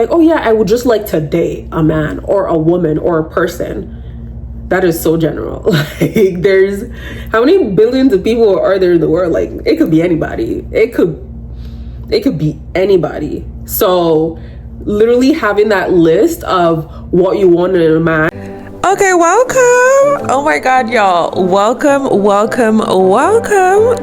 like, oh yeah, I would just like to date a man or a woman or a person. That is so general. Like, there's how many billions of people are there in the world? Like, it could be anybody. It could be anybody. So literally having that list of what you want in a man. Okay, welcome. Oh my God, y'all. Welcome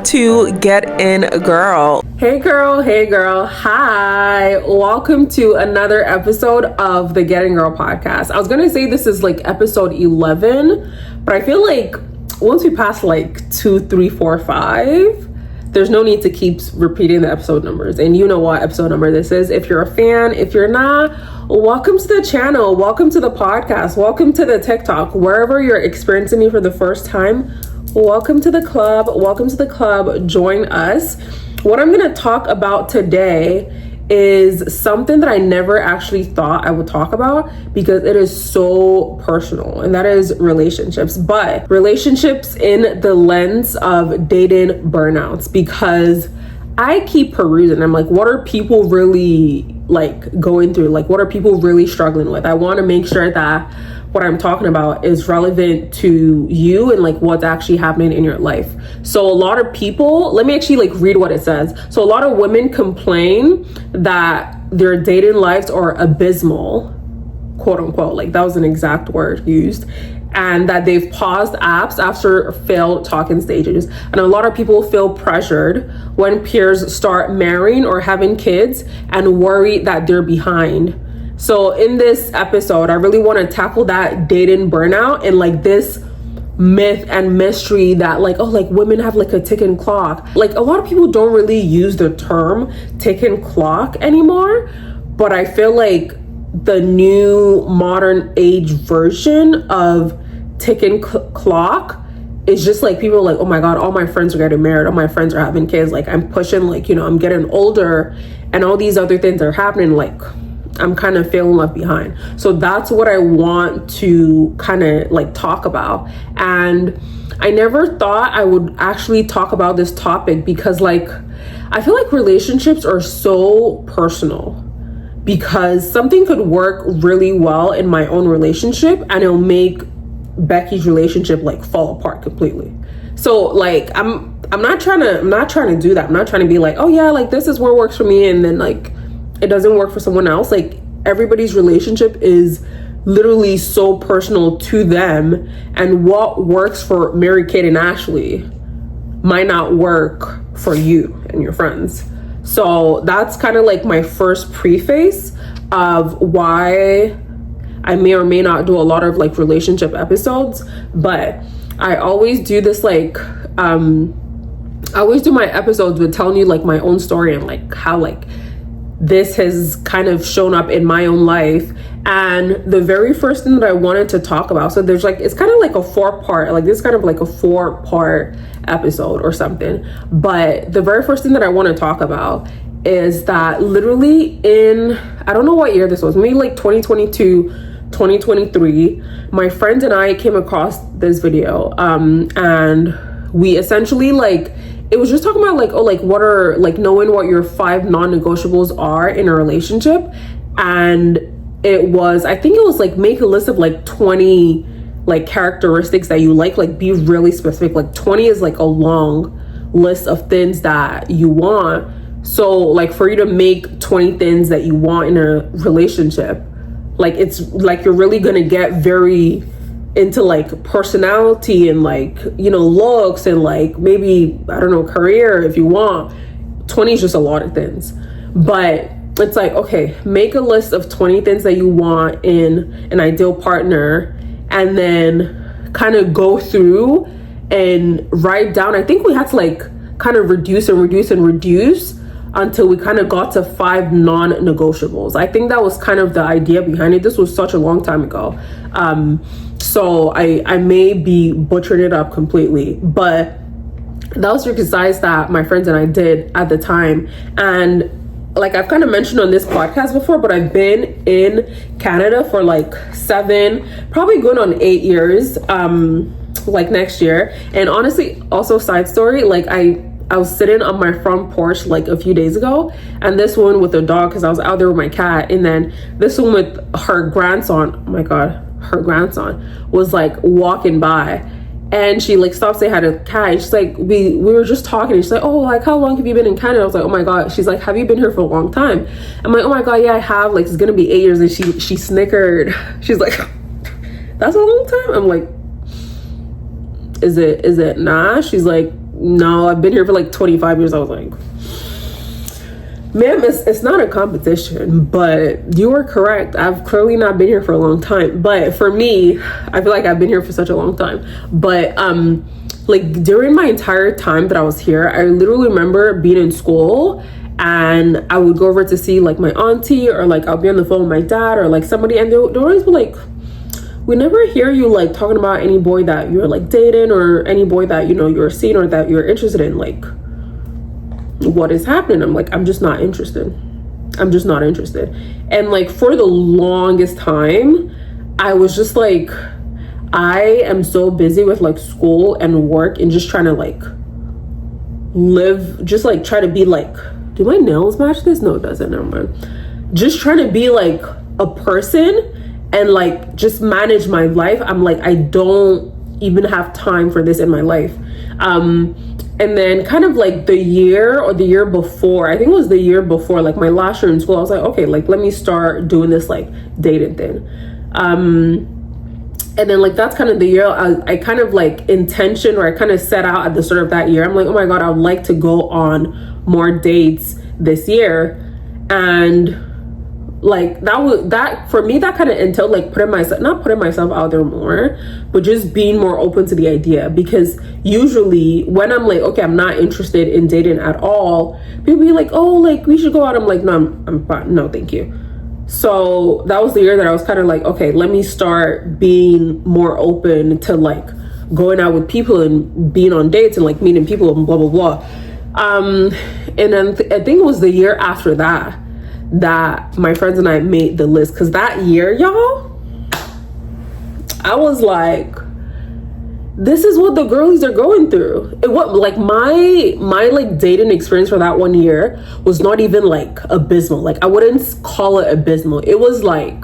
to Get In Girl. Hey girl. Hi. Welcome to another episode of the Get In Girl podcast. I was going to say this is like episode 11, but I feel like once we pass like 2, 3, 4, 5, there's no need to keep repeating the episode numbers. And you know what episode number this is. If you're a fan, if you're not, welcome to the channel. Welcome to the podcast. Welcome to the TikTok. Wherever you're experiencing me for the first time, welcome to the club. Welcome to the club. Join us. What I'm going to talk about today is something that I never actually thought I would talk about because it is so personal, and that is relationships. But relationships in the lens of dating burnouts, because I keep perusing. I'm like, what are people really like going through? Like, what are people really struggling with? I want to make sure that what I'm talking about is relevant to you and like what's actually happening in your life. So a lot of people, let me actually like read what it says. So a lot of women complain that their dating lives are abysmal, quote unquote, like that was an exact word used, and that they've paused apps after failed talking stages. And a lot of people feel pressured when peers start marrying or having kids and worry that they're behind. So in this episode, I really want to tackle that dating burnout and like this myth and mystery that like, oh, like women have like a ticking clock. Like a lot of people don't really use the term ticking clock anymore, but I feel like the new modern age version of ticking clock is just like people are like, oh my God, all my friends are getting married, all my friends are having kids, like I'm pushing, like, you know, I'm getting older and all these other things are happening, like I'm kind of feeling left behind. So that's what I want to kind of like talk about. And I never thought I would actually talk about this topic because like I feel like relationships are so personal, because something could work really well in my own relationship and it'll make Becky's relationship like fall apart completely. So like I'm not trying to do that. I'm not trying to be like, oh yeah, like this is what works for me and then like it doesn't work for someone else. Like everybody's relationship is literally so personal to them, and what works for Mary Kate and Ashley might not work for you and your friends. So that's kind of like my first preface of why I may or may not do a lot of like relationship episodes. But I always do this like I always do my episodes with telling you like my own story and like how like this has kind of shown up in my own life. And the very first thing that I wanted to talk about, so there's like, it's kind of like a 4-part, like this kind of like a 4-part episode or something. But the very first thing that I want to talk about is that literally in, I don't know what year this was, maybe like 2022, 2023, my friends and I came across this video and we essentially like, it was just talking about like, oh, like what are like knowing what your 5 non-negotiables are in a relationship. And it was, I think it was like make a list of like 20 like characteristics that you like be really specific. Like 20 is like a long list of things that you want. So like for you to make 20 things that you want in a relationship, like it's like you're really gonna get very into like personality and like, you know, looks and like maybe, I don't know, career if you want. 20 is just a lot of things. But it's like, okay, make a list of 20 things that you want in an ideal partner, and then kind of go through and write down. I think we had to like kind of reduce until we kind of got to 5 non-negotiables. I think that was kind of the idea behind it. This was such a long time ago. So I may be butchering it up completely, but that was the exercise that my friends and I did at the time. And like I've kind of mentioned on this podcast before, but I've been in Canada for like 7, probably going on 8 years, like next year. And honestly, also side story, like I I was sitting on my front porch like a few days ago, and this one with a dog, because I was out there with my cat, and then this one with her grandson, oh my god, her grandson was like walking by, and she like stopped saying hi to the cat, and she's like, we were just talking, and she's like, oh, like how long have you been in Canada? I was like, oh my god. She's like, have you been here for a long time? I'm like, oh my god, yeah, I have, like it's gonna be 8 years. And she snickered. She's like, that's a long time. I'm like, is it nah? She's like, no, I've been here for like 25 years. I was like, ma'am, it's not a competition, but you are correct. I've clearly not been here for a long time. But for me, I feel like I've been here for such a long time. But like during my entire time that I was here, I literally remember being in school, and I would go over to see like my auntie, or like I'll be on the phone with my dad or like somebody, and they'll always be like, we never hear you like talking about any boy that you're like dating, or any boy that, you know, you're seeing or that you're interested in. Like, what is happening? I'm like, I'm just not interested. And like for the longest time, I was just like, I am so busy with like school and work and just trying to like live, just like try to be like, do my nails match this? No, it doesn't. Never mind. Just trying to be like a person and like just manage my life. I'm like, I don't even have time for this in my life. And then kind of like the year before, I think it was the year before, like my last year in school, I was like, okay, like let me start doing this like dating thing. And then like that's kind of the year I kind of like intention, or I kind of set out at the start of that year. I'm like, oh my god, I would like to go on more dates this year. And like that for me, that kind of entailed like not putting myself out there more, but just being more open to the idea. Because usually when I'm like, okay, I'm not interested in dating at all, people be like, oh, like we should go out. I'm like, no, I'm fine. No, thank you. So that was the year that I was kind of like, okay, let me start being more open to like going out with people and being on dates and like meeting people and blah blah blah. And then I think it was the year after that my friends and I made the list. Because that year, y'all, I was like, this is what the girlies are going through. It was like my like dating experience for that 1 year was not even like abysmal. Like I wouldn't call it abysmal. It was like,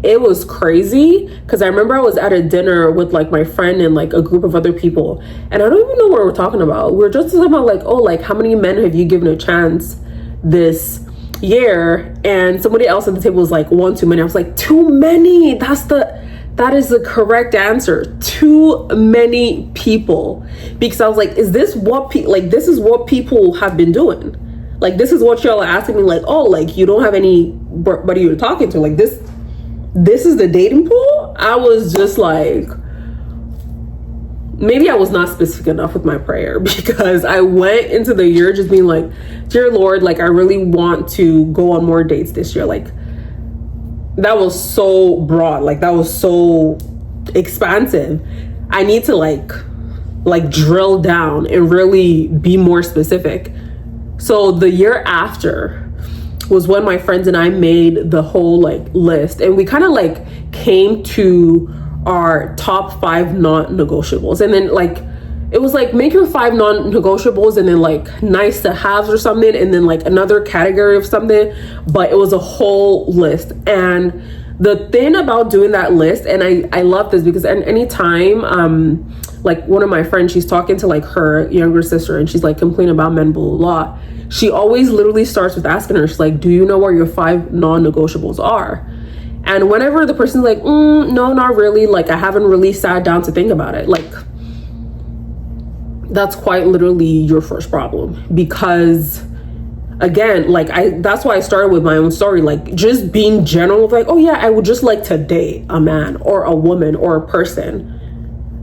it was crazy. Because I remember I was at a dinner with like my friend and like a group of other people, and I don't even know what we're talking about. We're just talking about like, oh, like how many men have you given a chance this year? And somebody else at the table was like, one too many. I was like, too many. That is the correct answer. Too many people. Because I was like, is this what this is what people have been doing? Like, this is what y'all are asking me, like, oh, like you don't have anybody you're talking to, like this is the dating pool? I was just like, maybe I was not specific enough with my prayer, because I went into the year just being like, dear Lord, like I really want to go on more dates this year. Like that was so broad, like that was so expansive. I need to like drill down and really be more specific. So the year after was when my friends and I made the whole like list, and we kind of like came to our top 5 non-negotiables. And then like it was like, make your 5 non-negotiables, and then like nice to haves or something, and then like another category of something. But it was a whole list. And the thing about doing that list, and I love this, because anytime like one of my friends, she's talking to like her younger sister, and she's like complaining about men, blah blah blah, she always literally starts with asking her, she's like, do you know where your 5 non-negotiables are? And whenever the person's like, no, not really, like I haven't really sat down to think about it, like that's quite literally your first problem. Because again, like that's why I started with my own story, like just being general, like, oh yeah, I would just like to date a man or a woman or a person.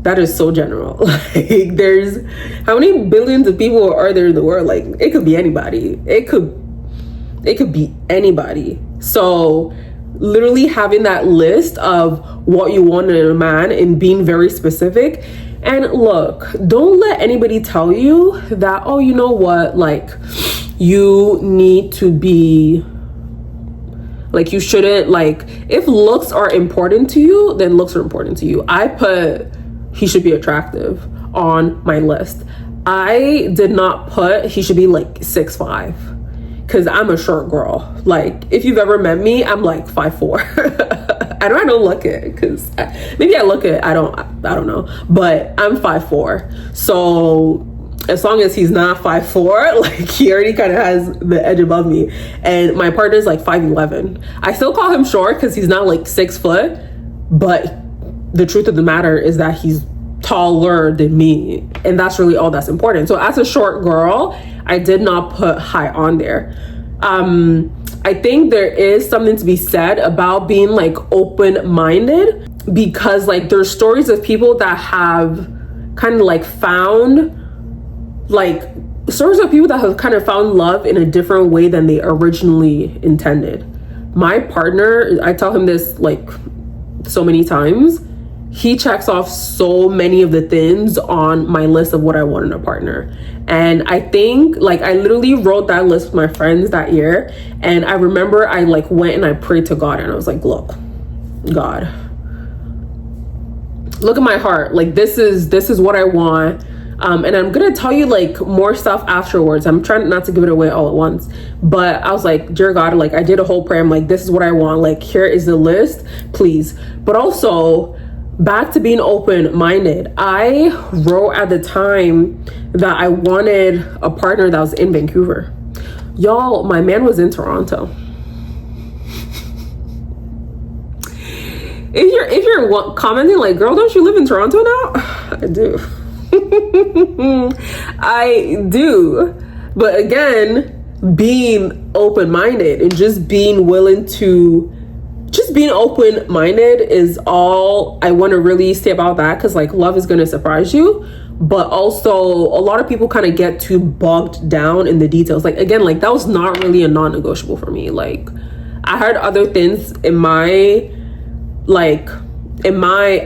That is so general. Like there's, how many billions of people are there in the world? Like it could be anybody. It could be anybody. So literally having that list of what you want in a man and being very specific. And look, don't let anybody tell you that, oh, you know what, like you need to be like, you shouldn't, like if looks are important to you, then looks are important to you. I put he should be attractive on my list. I did not put he should be like 6'5", because I'm a short girl. Like, if you've ever met me, I'm like 5'4". I don't look it, because maybe I look it, I don't know, but I'm 5'4". So as long as he's not 5'4", like, he already kind of has the edge above me. And my partner's like 5'11". I still call him short because he's not like 6 foot, but the truth of the matter is that he's taller than me, and that's really all that's important. So as a short girl, I did not put high on there. I think there is something to be said about being like open-minded, because like there's stories of people that have kind of like found like stories of people that have kind of found love in a different way than they originally intended. My partner, I tell him this like so many times, he checks off so many of the things on my list of what I want in a partner. And I think like I literally wrote that list with my friends that year, and I remember I like went and I prayed to God, and I was like, look, God, look at my heart, like this is what I want. And I'm gonna tell you like more stuff afterwards. I'm trying not to give it away all at once, but I was like, dear God, like I did a whole prayer. I'm like, this is what I want. Like, here is the list, please. But also back to being open-minded. I wrote at the time that I wanted a partner that was in Vancouver. Y'all, my man was in Toronto. If you're commenting like, girl, don't you live in Toronto now? I do. I do. But again, being open-minded and just being willing to being open-minded is all I want to really say about that, because like love is going to surprise you, but also a lot of people kind of get too bogged down in the details. Like, again, like that was not really a non-negotiable for me. Like, I had other things in my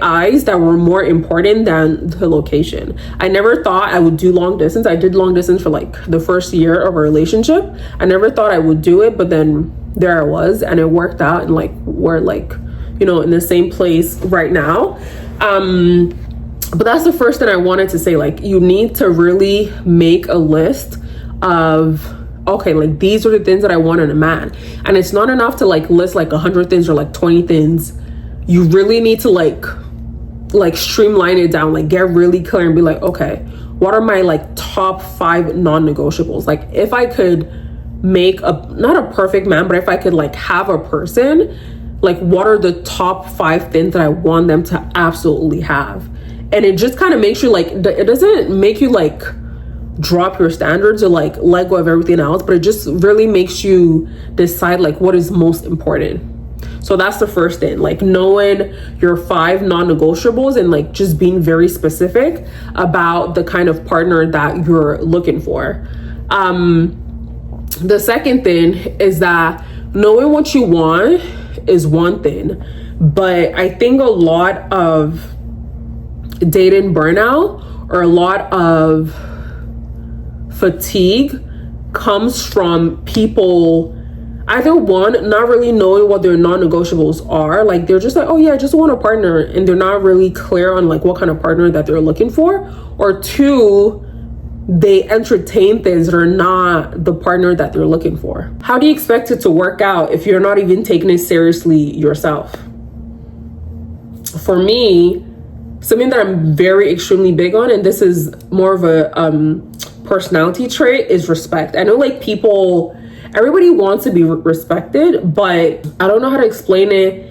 eyes that were more important than the location. I never thought I would do long distance. I did long distance for like the first year of a relationship. I never thought I would do it, but then there I was, and it worked out, and like we're like, you know, in the same place right now. But that's the first thing I wanted to say. Like, you need to really make a list of, okay, like these are the things that I want in a man. And it's not enough to like list like 100 things or like 20 things. You really need to like streamline it down, like get really clear and be like, okay, what are my like top 5 non-negotiables? Like, if I could make not a perfect man, but if I could like have a person, like what are the top 5 things that I want them to absolutely have? And it just kind of makes you like, it doesn't make you like drop your standards or like let go of everything else, but it just really makes you decide like what is most important. So that's the first thing, like knowing your 5 non-negotiables and like just being very specific about the kind of partner that you're looking for. The second thing is that knowing what you want is one thing, but I think a lot of dating burnout or a lot of fatigue comes from people either one, not really knowing what their non-negotiables are. Like, they're just like, oh yeah, I just want a partner, and they're not really clear on like what kind of partner that they're looking for. Or 2, they entertain things that are not the partner that they're looking for. How do you expect it to work out if you're not even taking it seriously yourself? For me, something that I'm very extremely big on, and this is more of a personality trait, is respect. I know like everybody wants to be respected, but I don't know how to explain it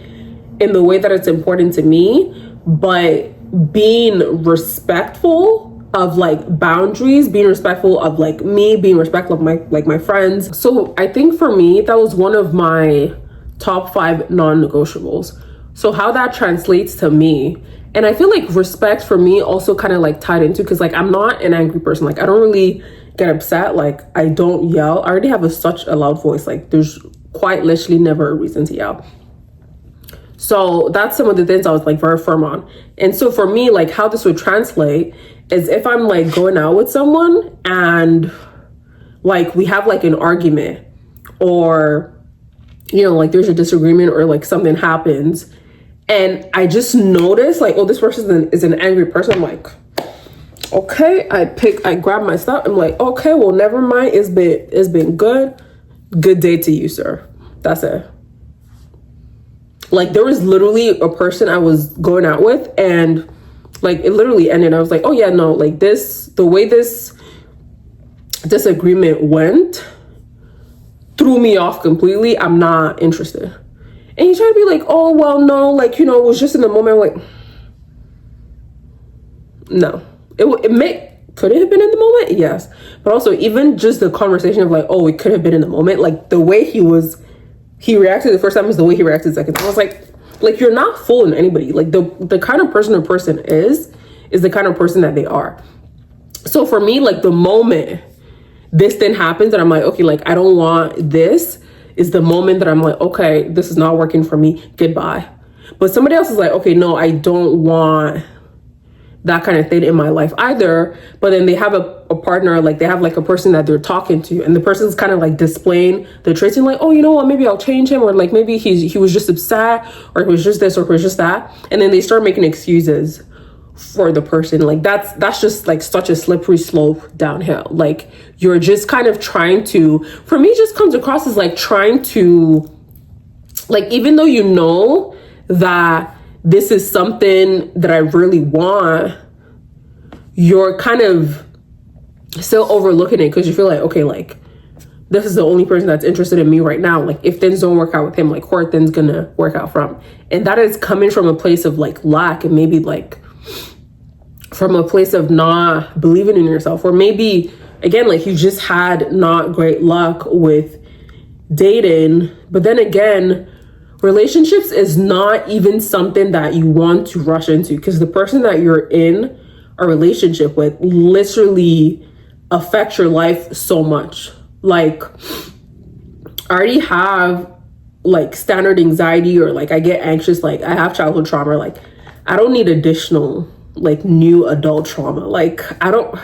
in the way that it's important to me. But being respectful of like boundaries, being respectful of like me, being respectful of my friends. So I think for me, that was one of my top 5 non-negotiables. So how that translates to me, and I feel like respect for me also kind of like tied into, because like I'm not an angry person. Like, I don't really get upset. Like, I don't yell. I already have such a loud voice. Like, there's quite literally never a reason to yell. So that's some of the things I was like very firm on. And so for me, like how this would translate is if I'm like going out with someone and like we have like an argument, or, you know, like there's a disagreement or like something happens, and I just notice like, oh, this person is an angry person. I'm like, Okay, I grab my stuff. I'm like, okay, well, never mind. It's been good. Good day to you, sir. That's it. Like, there was literally a person I was going out with, and like it literally ended. I was like, oh yeah, no, like the way this disagreement went threw me off completely. I'm not interested. And he tried to be like, oh well, no, like, you know, it was just in the moment. I'm like, no, could it have been in the moment? Yes. But also, even just the conversation of like, oh, it could have been in the moment, like the way he reacted the first time is the way he reacted the second time. I was like you're not fooling anybody. Like the kind of person a person is the kind of person that they are. So for me, like the moment this then happens that I'm like, okay, like I don't want this, is the moment that I'm like, okay, this is not working for me, goodbye. But somebody else is like, okay, no, I don't want that kind of thing in my life either. But then they have a partner, like they have like a person that they're talking to, and the person's kind of like displaying the traits and like, oh, you know what, maybe I'll change him, or like maybe he was just upset, or it was just this, or it was just that. And then they start making excuses for the person. Like that's just like such a slippery slope downhill. Like you're just kind of trying to, for me, just comes across as like trying to, like, even though you know that this is something that I really want, you're kind of still overlooking it because you feel like, okay, like this is the only person that's interested in me right now. Like if things don't work out with him, like who are things gonna work out from? And that is coming from a place of like lack, and maybe like from a place of not believing in yourself, or maybe again, like you just had not great luck with dating. But then again, relationships is not even something that you want to rush into, because the person that you're in a relationship with literally affects your life so much. Like I already have like standard anxiety, or like I get anxious, like I have childhood trauma. Like I don't need additional like new adult trauma. Like I don't,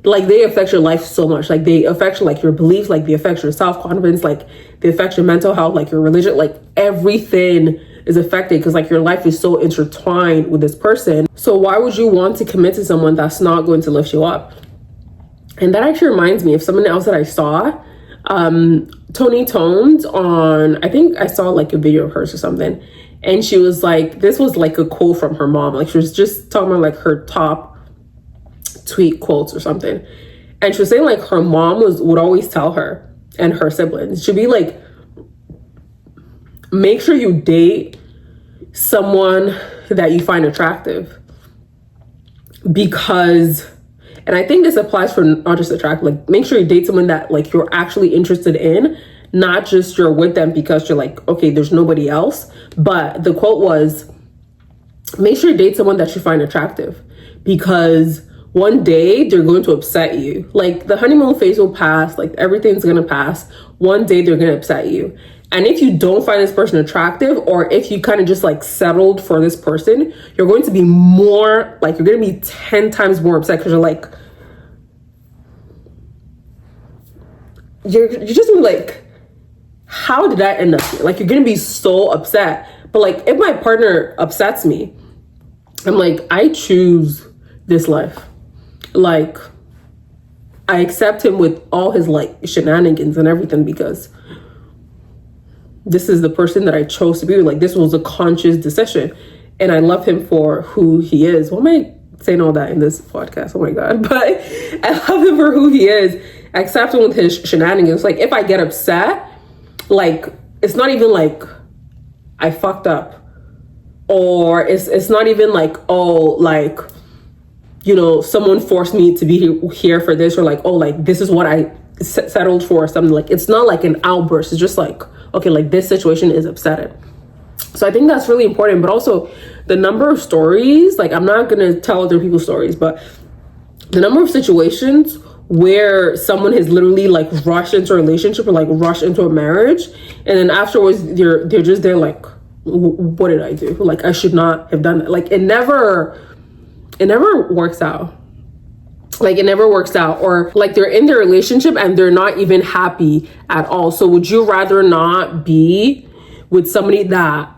like they affect your life so much. Like they affect like your beliefs, like they affect your self-confidence, like they affect your mental health, like your religion, like everything is affected because like your life is so intertwined with this person. So why would you want to commit to someone that's not going to lift you up? And that actually reminds me of someone else that I saw, Tony Tones on, I think I saw like a video of hers or something. And she was like, this was like a quote from her mom. Like she was just talking about like her top tweet quotes or something. And she was saying like her mom would always tell her and her siblings, she'd be like, make sure you date someone that you find attractive. Because, and I think this applies for not just attractive, like make sure you date someone that like you're actually interested in, not just you're with them because you're like, okay, there's nobody else. But the quote was, make sure you date someone that you find attractive, because one day they're going to upset you. Like the honeymoon phase will pass, like everything's gonna pass. One day they're gonna upset you. And if you don't find this person attractive, or if you kind of just like settled for this person, you're going to be more, like you're gonna be 10 times more upset, because you're like, you're just gonna be like, how did that end up here? Like you're gonna be so upset. But like if my partner upsets me, I'm like, I choose this life. Like I accept him with all his like shenanigans and everything, because this is the person that I chose to be with. Like this was a conscious decision, and I love him for who he is. Why am I saying all that in this podcast? Oh my God. But I love him for who he is. I accept him with his shenanigans. Like if I get upset, like it's not even like I fucked up, or it's not even like, oh, like, you know, someone forced me to be here for this, or like, oh, like this is what I settled for, or something. Like it's not like an outburst. It's just like, okay, like this situation is upsetting. So I think that's really important. But also the number of stories, like I'm not gonna tell other people's stories, but the number of situations where someone has literally like rushed into a relationship, or like rushed into a marriage, and then afterwards they're just there like, what did I do? Like I should not have done that. Like it never works out. Like it never works out. Or like they're in their relationship and they're not even happy at all. So would you rather not be with somebody that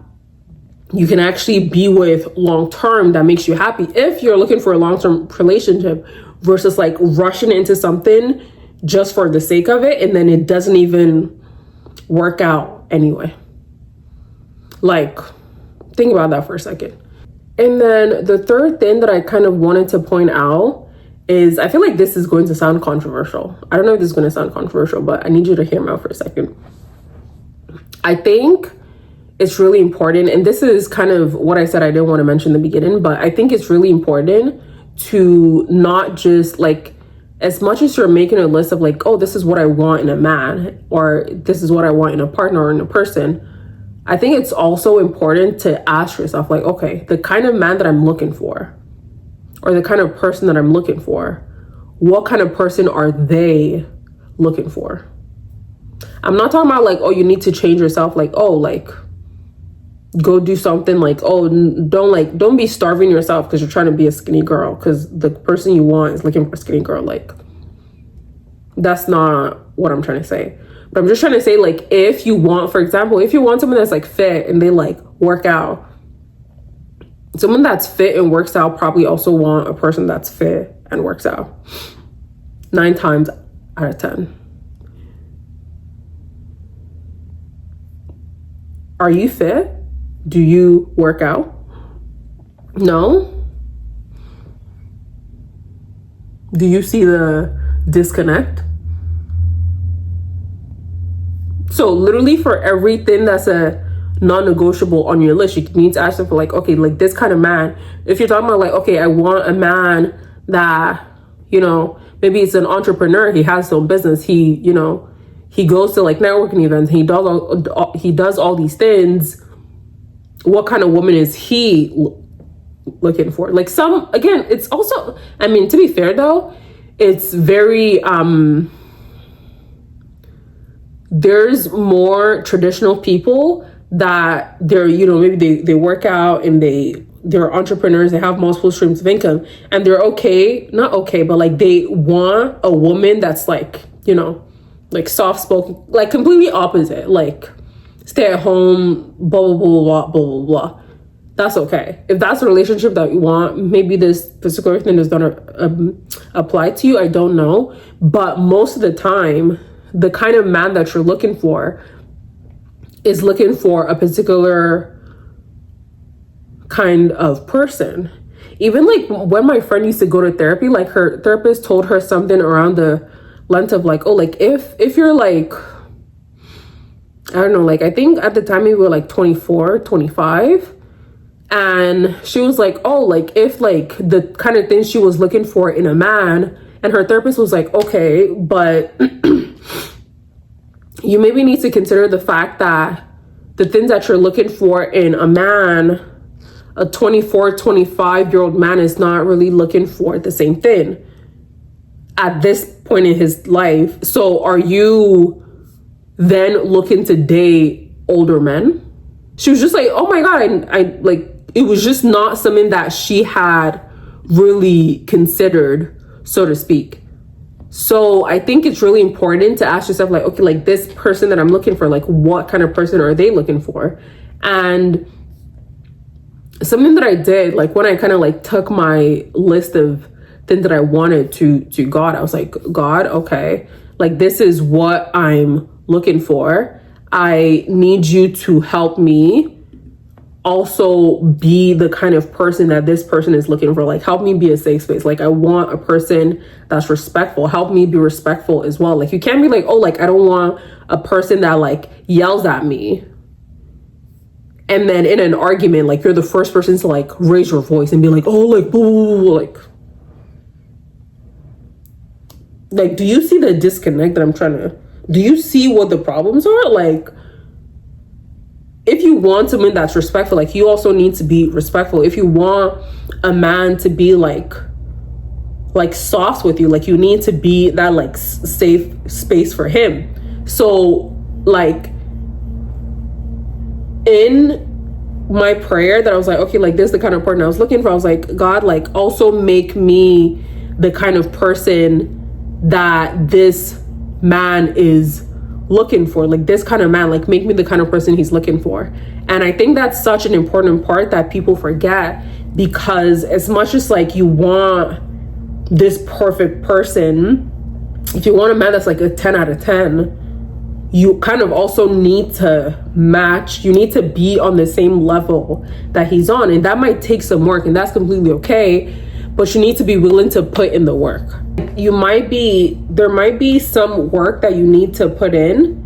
you can actually be with long term that makes you happy if you're looking for a long-term relationship versus like rushing into something just for the sake of it and then it doesn't even work out anyway. Like, think about that for a second. And then the third thing that I kind of wanted to point out is, I feel like this is going to sound controversial. I don't know if this is going to sound controversial, but I need you to hear me out for a second. I think it's really important, and this is kind of what I said I didn't want to mention in the beginning, but I think it's really important to not just like, as much as you're making a list of like, oh, this is what I want in a man, or this is what I want in a partner or in a person, I think it's also important to ask yourself like, okay, the kind of man that I'm looking for, or the kind of person that I'm looking for, what kind of person are they looking for? I'm not talking about like, oh, you need to change yourself, like, oh, like, go do something like, oh, don't be starving yourself because you're trying to be a skinny girl because the person you want is looking for a skinny girl. Like, that's not what I'm trying to say. But I'm just trying to say, like, if you want, for example, if you want someone that's like fit and they like work out, someone that's fit and works out probably also want a person that's fit and works out 9 times out of 10. Are you fit? Do you work out? No? Do you see the disconnect? So literally for everything that's a non-negotiable on your list, you need to ask them for like, okay, like this kind of man. If you're talking about like, okay, I want a man that, you know, maybe it's an entrepreneur, he has his own business, he goes to like networking events, he does all these things. What kind of woman is he looking for? Like again, it's also, I mean, to be fair though, it's very, there's more traditional people that they're, you know, maybe they work out and they're entrepreneurs, they have multiple streams of income and they're not okay, but like they want a woman that's like, you know, like soft spoken, like completely opposite, like stay at home, blah, blah, blah, blah, blah, blah, blah. That's okay. If that's a relationship that you want, maybe this particular thing is gonna apply to you. I don't know. But most of the time, the kind of man that you're looking for is looking for a particular kind of person. Even like when my friend used to go to therapy, like her therapist told her something around the length of like, oh, like if you're like, I don't know, like I think at the time we were like 24, 25. And she was like, oh, like if like the kind of things she was looking for in a man, and her therapist was like, okay, but you maybe need to consider the fact that the things that you're looking for in a man, a 24, 25-year-old man is not really looking for the same thing at this point in his life. So are you then looking to date older men? She was just like, oh my God, I like, it was just not something that she had really considered, so to speak. So I think it's really important to ask yourself like, okay, like this person that I'm looking for, like what kind of person are they looking for? And something that I did, like when I kind of like took my list of things that I wanted to God, I was like, God, okay, like this is what I'm looking for. I need you to help me also be the kind of person that this person is looking for. Like help me be a safe space. Like I want a person that's respectful. Help me be respectful as well. Like you can't be like, oh, like I don't want a person that like yells at me, and then in an argument, like you're the first person to like raise your voice and be like, oh, like boo, boo, boo, like do you see the disconnect that I'm trying to, do you see what the problems are? Like if you want someone that's respectful, like you also need to be respectful. If you want a man to be like soft with you, like you need to be that like safe space for him. So like in my prayer that I was like, okay, like this is the kind of partner I was looking for. I was like, God, like also make me the kind of person that this man is looking for, like this kind of man, like make me the kind of person he's looking for. And I think that's such an important part that people forget, because as much as like you want this perfect person, if you want a man that's like a 10 out of 10, you kind of also need to match, you need to be on the same level that he's on. And that might take some work, and that's completely okay, but you need to be willing to put in the work. There might be some work that you need to put in,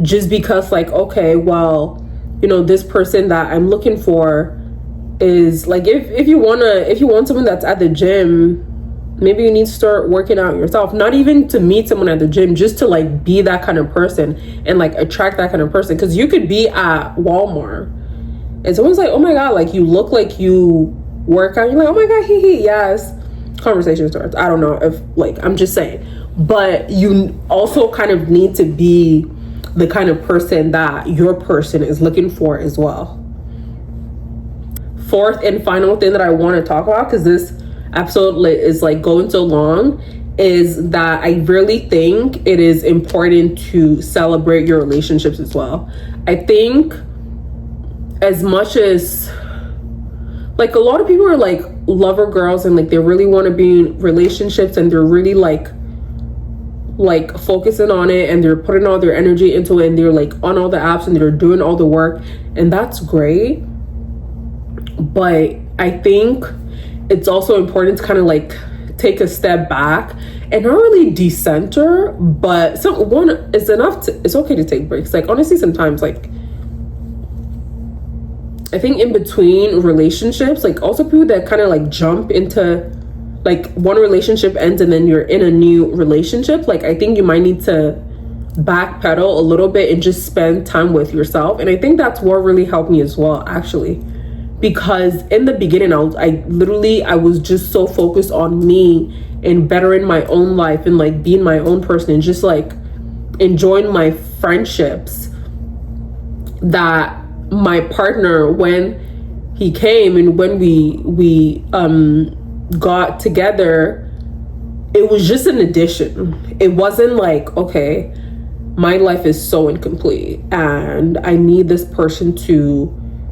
just because like, okay, well, you know, this person that I'm looking for is like, if you want someone that's at the gym, maybe you need to start working out yourself. Not even to meet someone at the gym, just to like be that kind of person and like attract that kind of person. Because you could be at Walmart and someone's like, oh my god, like you look like you work out. You're like, oh my god, yes. Conversation starts. I don't know if, like, I'm just saying. But you also kind of need to be the kind of person that your person is looking for as well. Fourth and final thing that I want to talk about, because this episode is like going so long, is that I really think it is important to celebrate your relationships as well. I think as much as like a lot of people are like lover girls and like they really want to be in relationships and they're really like focusing on it and they're putting all their energy into it and they're like on all the apps and they're doing all the work, and that's great. But I think it's also important to kind of like take a step back and not really decenter, but it's okay to take breaks. Like honestly, sometimes like I think in between relationships, like also people that kind of like jump into like one relationship ends and then you're in a new relationship, like I think you might need to backpedal a little bit and just spend time with yourself. And I think that's what really helped me as well, actually, because in the beginning I was just so focused on me and bettering my own life and like being my own person and just like enjoying my friendships, that my partner, when he came and when we got together, it was just an addition. It wasn't like, okay, my life is so incomplete and I need this person to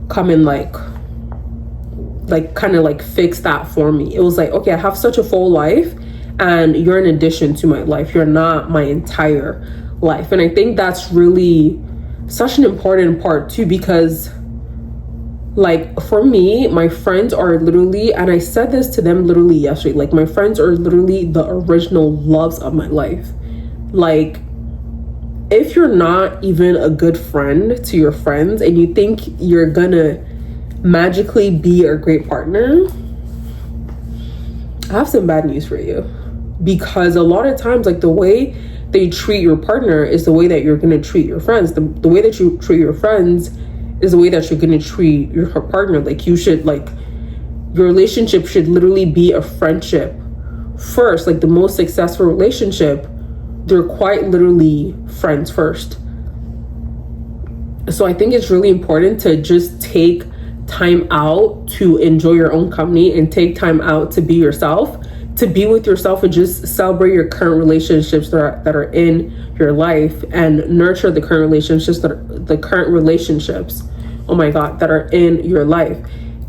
come and like kind of like fix that for me. It was like, okay, I have such a full life and you're an addition to my life. You're not my entire life. And I think that's really such an important part too, because like for me, my friends are literally, and I said this to them literally yesterday, like my friends are literally the original loves of my life. Like if you're not even a good friend to your friends and you think you're gonna magically be a great partner, I have some bad news for you. Because a lot of times, like the way they treat your partner is the way that you're going to treat your friends. The way that you treat your friends is the way that you're going to treat your partner. Like you should, like your relationship should literally be a friendship first. Like the most successful relationship, they're quite literally friends first. So I think it's really important to just take time out to enjoy your own company and take time out to be yourself, to be with yourself, and just celebrate your current relationships that are in your life and nurture the current relationships that are in your life.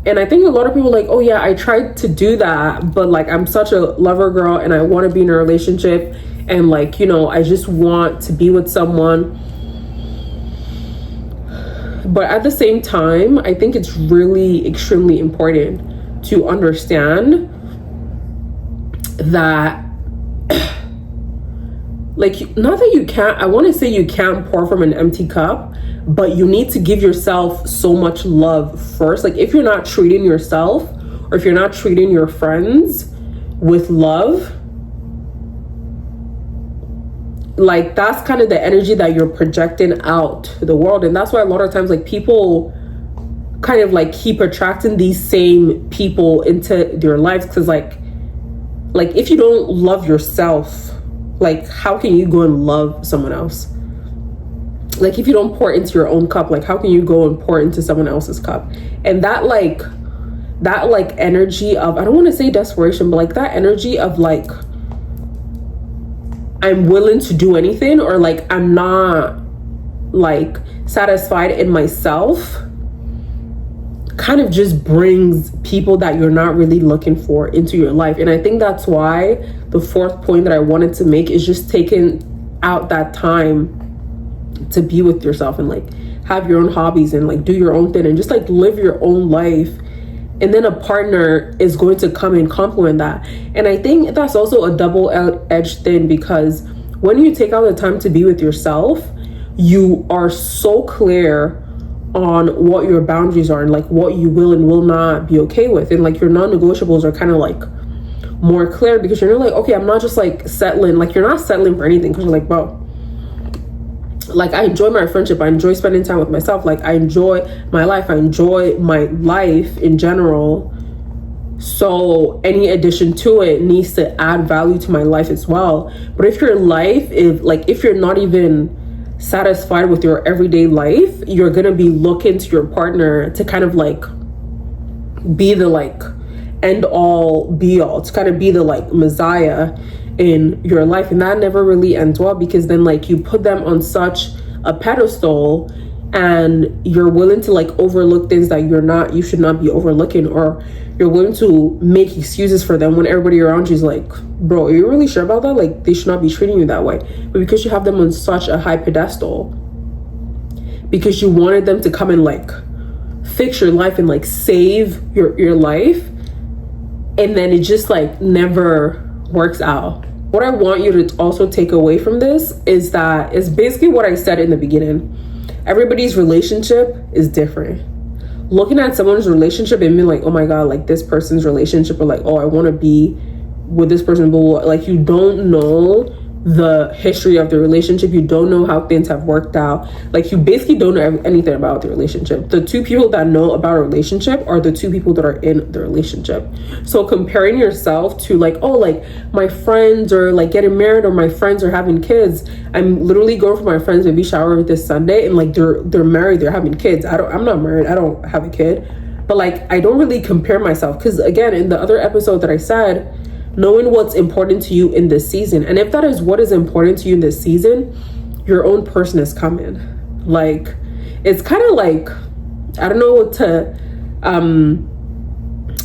And I think a lot of people are like, oh yeah, I tried to do that, but like I'm such a lover girl and I want to be in a relationship and like, you know, I just want to be with someone. But at the same time, I think it's really extremely important to understand that like, not that you can't, I want to say you can't pour from an empty cup, but you need to give yourself so much love first. Like if you're not treating yourself or if you're not treating your friends with love, like that's kind of the energy that you're projecting out to the world. And that's why a lot of times like people kind of like keep attracting these same people into their lives, because like if you don't love yourself, like how can you go and love someone else? Like if you don't pour into your own cup, like how can you go and pour into someone else's cup? And that energy of, I don't want to say desperation, but like that energy of like I'm willing to do anything, or like I'm not like satisfied in myself kind of just brings people that you're not really looking for into your life. And I think that's why the fourth point that I wanted to make is just taking out that time to be with yourself and like have your own hobbies and like do your own thing and just like live your own life. And then a partner is going to come and complement that. And I think that's also a double-edged thing, because when you take out the time to be with yourself, you are so clear on what your boundaries are and like what you will and will not be okay with. And like your non-negotiables are kind of like more clear, because you're not like, okay, I'm not just like settling. Like you're not settling for anything, because you're like, bro, like I enjoy my friendship, I enjoy spending time with myself, like I enjoy my life, I enjoy my life in general. So any addition to it needs to add value to my life as well. But if your life is like, if you're not even satisfied with your everyday life, you're gonna be looking to your partner to kind of like be the like end all be all, to kind of be the like messiah in your life. And that never really ends well, because then like you put them on such a pedestal and you're willing to like overlook things that you should not be overlooking, or you're willing to make excuses for them when everybody around you is like, bro, are you really sure about that? Like they should not be treating you that way. But because you have them on such a high pedestal, because you wanted them to come and like fix your life and like save your life, and then it just like never works out. What I want you to also take away from this is that it's basically what I said in the beginning. Everybody's relationship is different. Looking at someone's relationship and being like, oh my God, like this person's relationship, or like, oh, I want to be with this person, but like you don't know the history of the relationship. You don't know how things have worked out. Like you basically don't know anything about the relationship. The two people that know about a relationship are the two people that are in the relationship. So comparing yourself to like, oh, like my friends are like getting married, or my friends are having kids. I'm literally going for my friend's baby shower this Sunday, and like they're married, they're having kids. I'm not married, I don't have a kid. But like I don't really compare myself, because again, in the other episode that I said, knowing what's important to you in this season. And if that is what is important to you in this season, your own person is coming. Like, it's kind of like, I don't know what to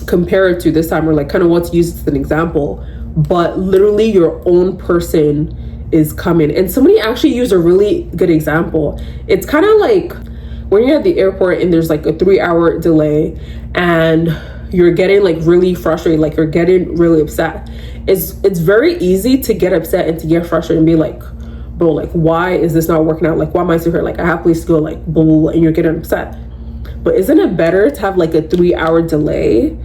compare it to this time, or like kind of what to use as an example, but literally your own person is coming. And somebody actually used a really good example. It's kind of like when you're at the airport and there's like a 3-hour delay and you're getting like really frustrated, like you're getting really upset. It's very easy to get upset and to get frustrated and be like, bro, like why is this not working out? Like why am I still here? Like I have places to go, like blah, blah, blah, and you're getting upset. But isn't it better to have like a 3-hour delay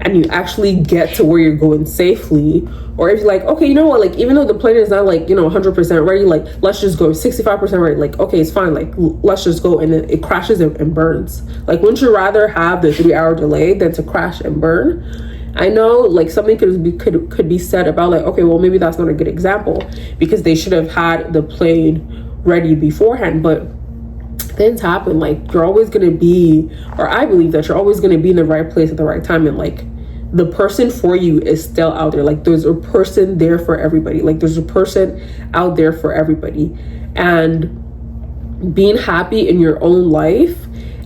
and you actually get to where you're going safely? Or if you're like, okay, you know what, like even though the plane is not like, 100% ready, like let's just go 65% ready, like okay, it's fine, like let's just go, and then it crashes and burns. Like wouldn't you rather have the 3-hour delay than to crash and burn? I know like something could be said about like, okay, well maybe that's not a good example, because they should have had the plane ready beforehand. But things happen. Like you're always going to be, or I believe that you're always going to be in the right place at the right time, and like the person for you is still out there. Like there's a person there for everybody. Like there's a person out there for everybody. And being happy in your own life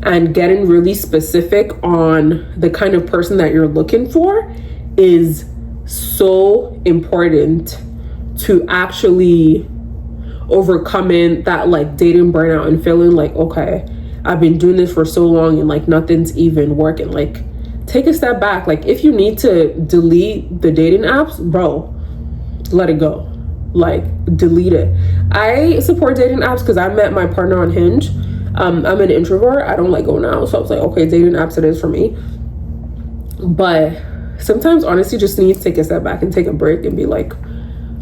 and getting really specific on the kind of person that you're looking for is so important to actually overcoming that like dating burnout and feeling like, okay, I've been doing this for so long and like nothing's even working. Like take a step back. Like if you need to delete the dating apps, bro, let it go. Like delete it. I support dating apps because I met my partner on Hinge. I'm an introvert, I don't like going out, so I was like, okay, dating apps it is for me. But sometimes honestly just need to take a step back and take a break and be like,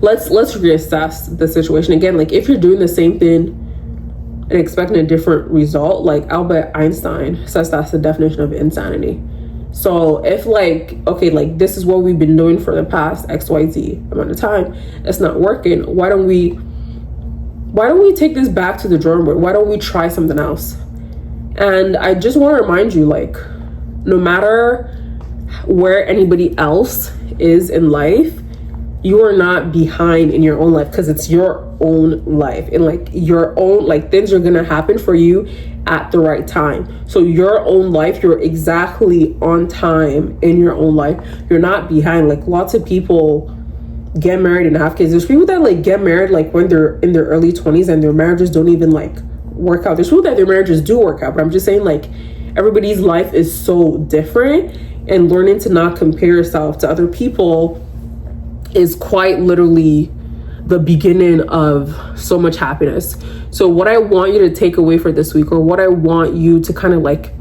let's reassess the situation. Again, like if you're doing the same thing and expecting a different result, like Albert Einstein says that's the definition of insanity. So if like, okay, like this is what we've been doing for the past XYZ amount of time, it's not working, why don't we take this back to the drawing board? Why don't we try something else? And I just want to remind you, like, no matter where anybody else is in life, you are not behind in your own life, because it's your own life, and like your own, like things are gonna happen for you at the right time. So your own life, you're exactly on time in your own life. You're not behind. Like lots of people get married and have kids. There's people that like get married like when they're in their early 20s and their marriages don't even like work out. There's people that their marriages do work out, but I'm just saying like everybody's life is so different, and learning to not compare yourself to other people is quite literally the beginning of so much happiness. So what I want you to take away for this week, or what I want you to kind of like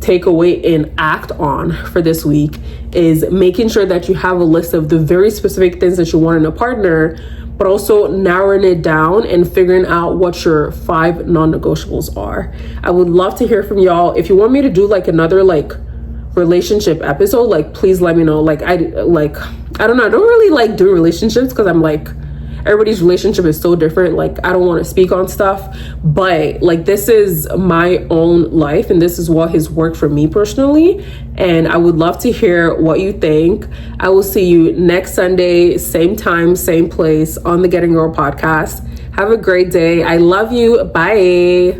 take away and act on for this week, is making sure that you have a list of the very specific things that you want in a partner, but also narrowing it down and figuring out what your 5 non-negotiables are. I would love to hear from y'all. If you want me to do like another like relationship episode, like please let me know. Like I don't know, I don't really like doing relationships because I'm like, everybody's relationship is so different. Like I don't want to speak on stuff, but like this is my own life and this is what has worked for me personally, and I would love to hear what you think. I will see you next Sunday, same time, same place, on the Getting Girl podcast. Have a great day. I love you. Bye.